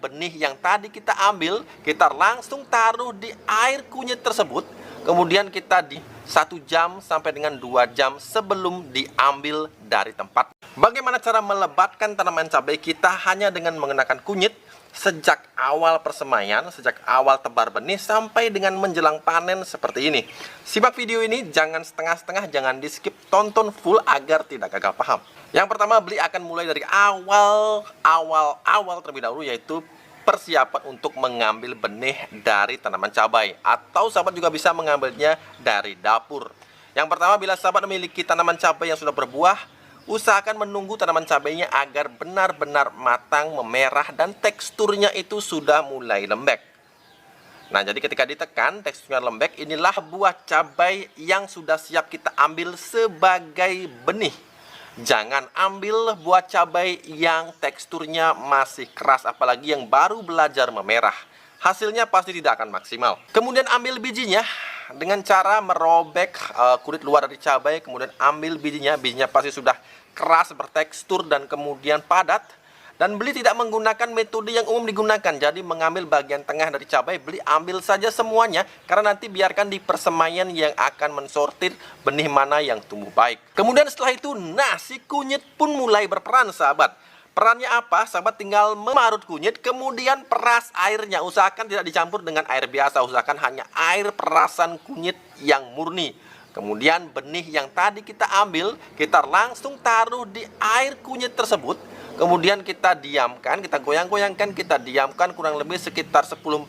benih yang tadi kita ambil, kita langsung taruh di air kunyit tersebut. Kemudian kita di 1 jam sampai dengan 2 jam sebelum diambil dari tempat. Bagaimana cara melebatkan tanaman cabai kita hanya dengan menggunakan kunyit? Sejak awal persemaian, sejak awal tebar benih sampai dengan menjelang panen seperti ini. Simak video ini, jangan setengah-setengah, jangan di skip, tonton full agar tidak gagal paham. Yang pertama, Beli akan mulai dari awal terlebih dahulu, yaitu persiapan untuk mengambil benih dari tanaman cabai, atau sahabat juga bisa mengambilnya dari dapur. Yang pertama, bila sahabat memiliki tanaman cabai yang sudah berbuah, usahakan menunggu tanaman cabainya agar benar-benar matang, memerah, dan teksturnya itu sudah mulai lembek. Nah, jadi ketika ditekan teksturnya lembek, inilah buah cabai yang sudah siap kita ambil sebagai benih. Jangan ambil buah cabai yang teksturnya masih keras, apalagi yang baru belajar memerah. Hasilnya pasti tidak akan maksimal. Kemudian ambil bijinya dengan cara merobek kulit luar dari cabai, kemudian ambil bijinya. Bijinya pasti sudah keras, bertekstur, dan kemudian padat. Dan Beli tidak menggunakan metode yang umum digunakan. Jadi mengambil bagian tengah dari cabai, Beli ambil saja semuanya, karena nanti biarkan di persemaian yang akan mensortir benih mana yang tumbuh baik. Kemudian setelah itu, si kunyit pun mulai berperan, sahabat. Perannya apa? Sahabat tinggal memarut kunyit, kemudian peras airnya. Usahakan tidak dicampur dengan air biasa, usahakan hanya air perasan kunyit yang murni. Kemudian benih yang tadi kita ambil, kita langsung taruh di air kunyit tersebut. Kemudian kita diamkan, kita goyang-goyangkan, kita diamkan kurang lebih sekitar 10-15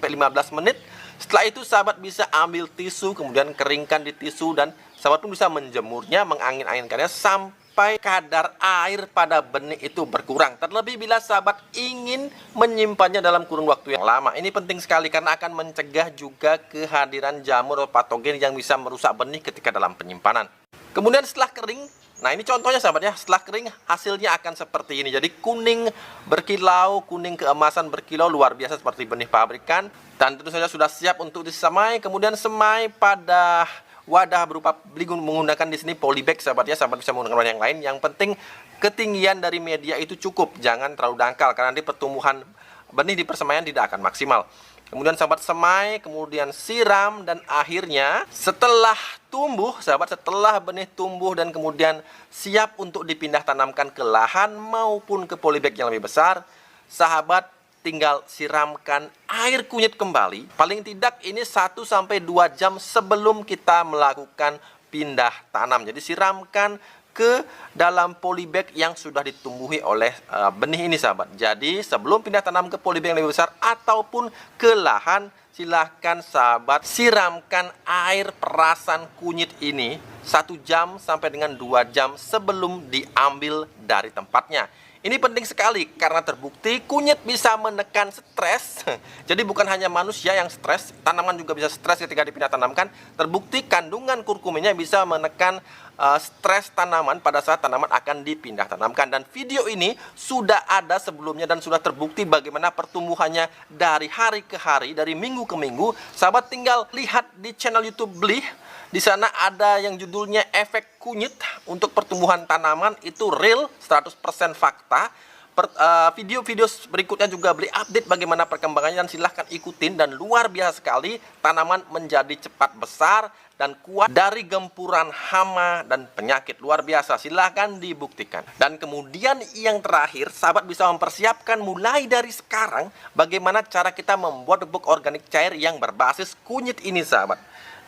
menit. Setelah itu sahabat bisa ambil tisu, kemudian keringkan di tisu, dan sahabat pun bisa menjemurnya, mengangin-anginkannya sampai kadar air pada benih itu berkurang. Terlebih bila sahabat ingin menyimpannya dalam kurun waktu yang lama. Ini penting sekali karena akan mencegah juga kehadiran jamur atau patogen yang bisa merusak benih ketika dalam penyimpanan. Kemudian setelah kering, nah ini contohnya sahabat ya, setelah kering hasilnya akan seperti ini. Jadi kuning berkilau, kuning keemasan berkilau, luar biasa seperti benih pabrikan. Dan tentu saja sudah siap untuk disemai. Kemudian semai pada wadah berupa Beli menggunakan di sini polybag, sahabat ya. Sahabat bisa menggunakan wadah yang lain. Yang penting ketinggian dari media itu cukup, jangan terlalu dangkal karena nanti pertumbuhan benih di persemaian tidak akan maksimal. Kemudian sahabat semai, kemudian siram, dan akhirnya setelah tumbuh, sahabat, setelah benih tumbuh dan kemudian siap untuk dipindah tanamkan ke lahan maupun ke polybag yang lebih besar, sahabat tinggal siramkan air kunyit kembali. Paling tidak ini 1-2 jam sebelum kita melakukan pindah tanam. Jadi siramkan ke dalam polybag yang sudah ditumbuhi oleh benih ini, sahabat. Jadi sebelum pindah tanam ke polybag yang lebih besar ataupun ke lahan, silahkan sahabat siramkan air perasan kunyit ini 1 jam sampai dengan 2 jam sebelum diambil dari tempatnya. Ini penting sekali karena terbukti kunyit bisa menekan stres. Jadi bukan hanya manusia yang stres, tanaman juga bisa stres ketika dipindah tanamkan. Terbukti kandungan kurkuminnya bisa menekan stres tanaman pada saat tanaman akan dipindah tanamkan. Dan video ini sudah ada sebelumnya dan sudah terbukti bagaimana pertumbuhannya dari hari ke hari, dari minggu ke minggu. Sahabat tinggal lihat di channel YouTube Beli. Di sana ada yang judulnya efek kunyit untuk pertumbuhan tanaman, itu real 100% fakta. Video-video berikutnya juga Beli update bagaimana perkembangannya, dan silahkan ikutin. Dan luar biasa sekali, tanaman menjadi cepat besar dan kuat dari gempuran hama dan penyakit. Luar biasa, silahkan dibuktikan. Dan kemudian yang terakhir, sahabat bisa mempersiapkan mulai dari sekarang bagaimana cara kita membuat pupuk organik cair yang berbasis kunyit ini, sahabat.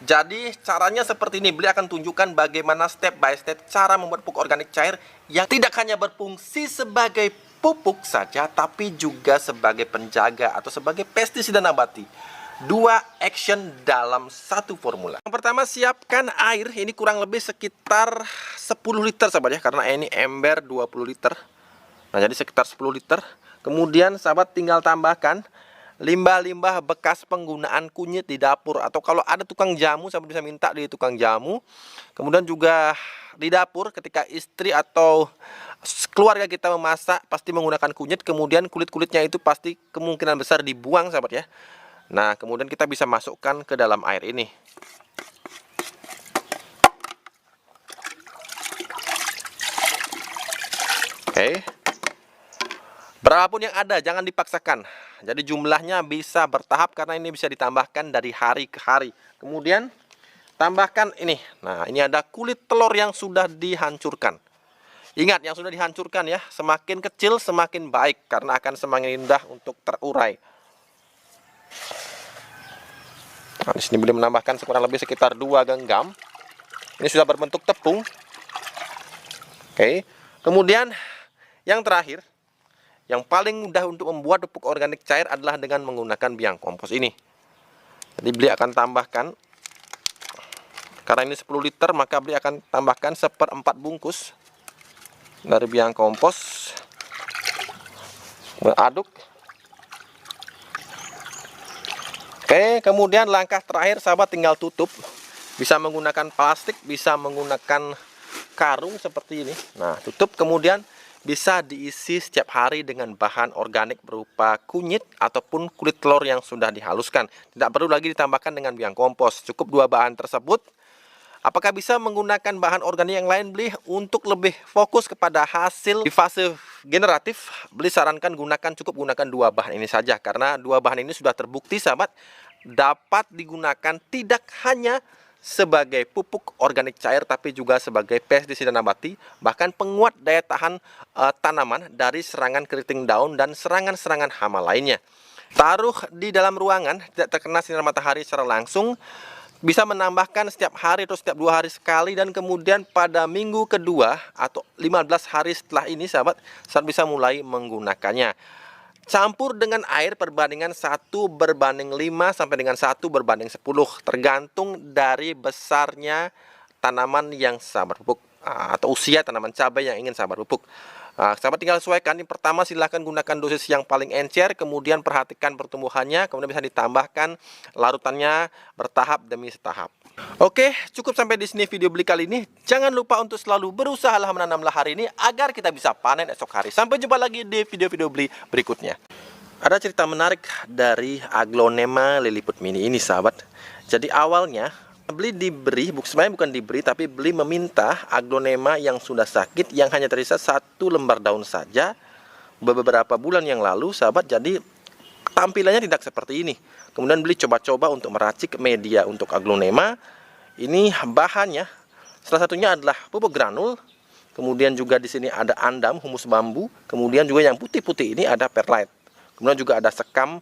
Jadi caranya seperti ini, Beli akan tunjukkan bagaimana step by step cara membuat pupuk organik cair yang tidak hanya berfungsi sebagai pupuk saja, tapi juga sebagai penjaga atau sebagai pestisida nabati. 2 action dalam 1 formula. Yang pertama, siapkan air, ini kurang lebih sekitar 10 liter sahabat ya, karena ini ember 20 liter. Nah, jadi sekitar 10 liter. Kemudian sahabat tinggal tambahkan limbah-limbah bekas penggunaan kunyit di dapur, atau kalau ada tukang jamu sahabat bisa minta di tukang jamu. Kemudian juga di dapur ketika istri atau keluarga kita memasak pasti menggunakan kunyit, kemudian kulit-kulitnya itu pasti kemungkinan besar dibuang, sahabat ya. Nah, kemudian kita bisa masukkan ke dalam air ini. Oke. Berapapun yang ada, jangan dipaksakan. Jadi jumlahnya bisa bertahap karena ini bisa ditambahkan dari hari ke hari. Kemudian tambahkan ini. Nah, ini ada kulit telur yang sudah dihancurkan. Ingat, yang sudah dihancurkan ya, semakin kecil semakin baik karena akan semakin indah untuk terurai. Nah, di sini boleh menambahkan kurang lebih sekitar 2 genggam. Ini sudah berbentuk tepung. Oke. Kemudian yang terakhir, yang paling mudah untuk membuat pupuk organik cair adalah dengan menggunakan biang kompos ini. Jadi beli akan tambahkan, karena ini 10 liter, maka beli akan tambahkan 1/4 bungkus dari biang kompos. Aduk. Oke, kemudian langkah terakhir sahabat tinggal tutup. Bisa menggunakan plastik, bisa menggunakan karung seperti ini. Nah, tutup, kemudian bisa diisi setiap hari dengan bahan organik berupa kunyit ataupun kulit telur yang sudah dihaluskan. Tidak perlu lagi ditambahkan dengan biang kompos. Cukup 2 bahan tersebut. Apakah bisa menggunakan bahan organik yang lain? Beli untuk lebih fokus kepada hasil di fase generatif, beli sarankan cukup gunakan 2 bahan ini saja. Karena 2 bahan ini sudah terbukti sahabat dapat digunakan tidak hanya sebagai pupuk organik cair tapi juga sebagai pestisida nabati, bahkan penguat daya tahan tanaman dari serangan keriting daun dan serangan-serangan hama lainnya. Taruh di dalam ruangan tidak terkena sinar matahari secara langsung, bisa menambahkan setiap hari atau setiap 2 hari sekali, dan kemudian pada minggu kedua atau 15 hari setelah ini sahabat bisa mulai menggunakannya. Campur dengan air perbandingan 1:5 sampai dengan 1:10, tergantung dari besarnya tanaman yang sahabat pupuk atau usia tanaman cabai yang ingin sahabat pupuk. Sahabat tinggal sesuaikan. Yang pertama, silahkan gunakan dosis yang paling encer, kemudian perhatikan pertumbuhannya, kemudian bisa ditambahkan larutannya bertahap demi tahap. Oke, cukup sampai di sini video beli kali ini. Jangan lupa untuk selalu berusahalah menanamlah hari ini agar kita bisa panen esok hari. Sampai jumpa lagi di video-video beli berikutnya. Ada cerita menarik dari Aglonema liliput mini ini sahabat. Jadi awalnya beli diberi, sebenarnya bukan diberi, tapi beli meminta aglonema yang sudah sakit, yang hanya tersisa 1 lembar daun saja beberapa bulan yang lalu sahabat. Jadi tampilannya tidak seperti ini. Kemudian beli coba-coba untuk meracik media untuk aglonema. Ini bahannya salah satunya adalah pupuk granul. Kemudian juga di sini ada andam, humus bambu. Kemudian juga yang putih-putih ini ada perlite. Kemudian juga ada sekam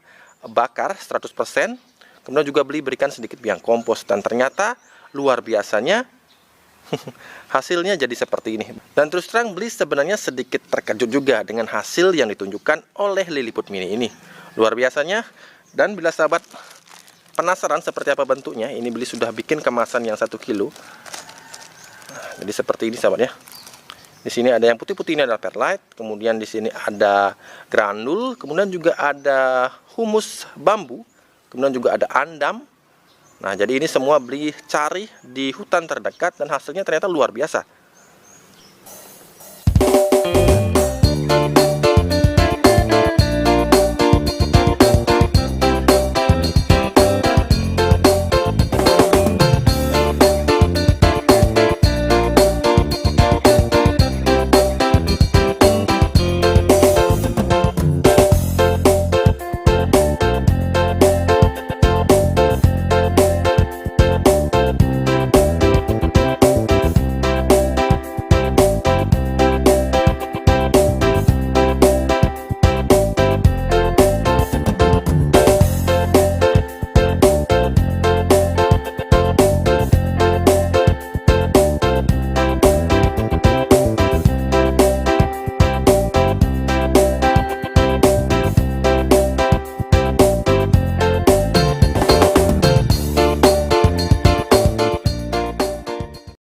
bakar 100%. Kemudian juga berikan sedikit biang kompos, dan ternyata luar biasanya hasilnya jadi seperti ini. Dan terus terang beli sebenarnya sedikit terkejut juga dengan hasil yang ditunjukkan oleh liliput mini ini. Luar biasanya. Dan bila sahabat penasaran seperti apa bentuknya, ini beli sudah bikin kemasan yang 1 kilo. Jadi seperti ini sahabat ya. Di sini ada yang putih-putih, ini adalah perlite, kemudian di sini ada granul, kemudian juga ada humus bambu, kemudian juga ada andam. Nah, jadi ini semua beli cari di hutan terdekat dan hasilnya ternyata luar biasa.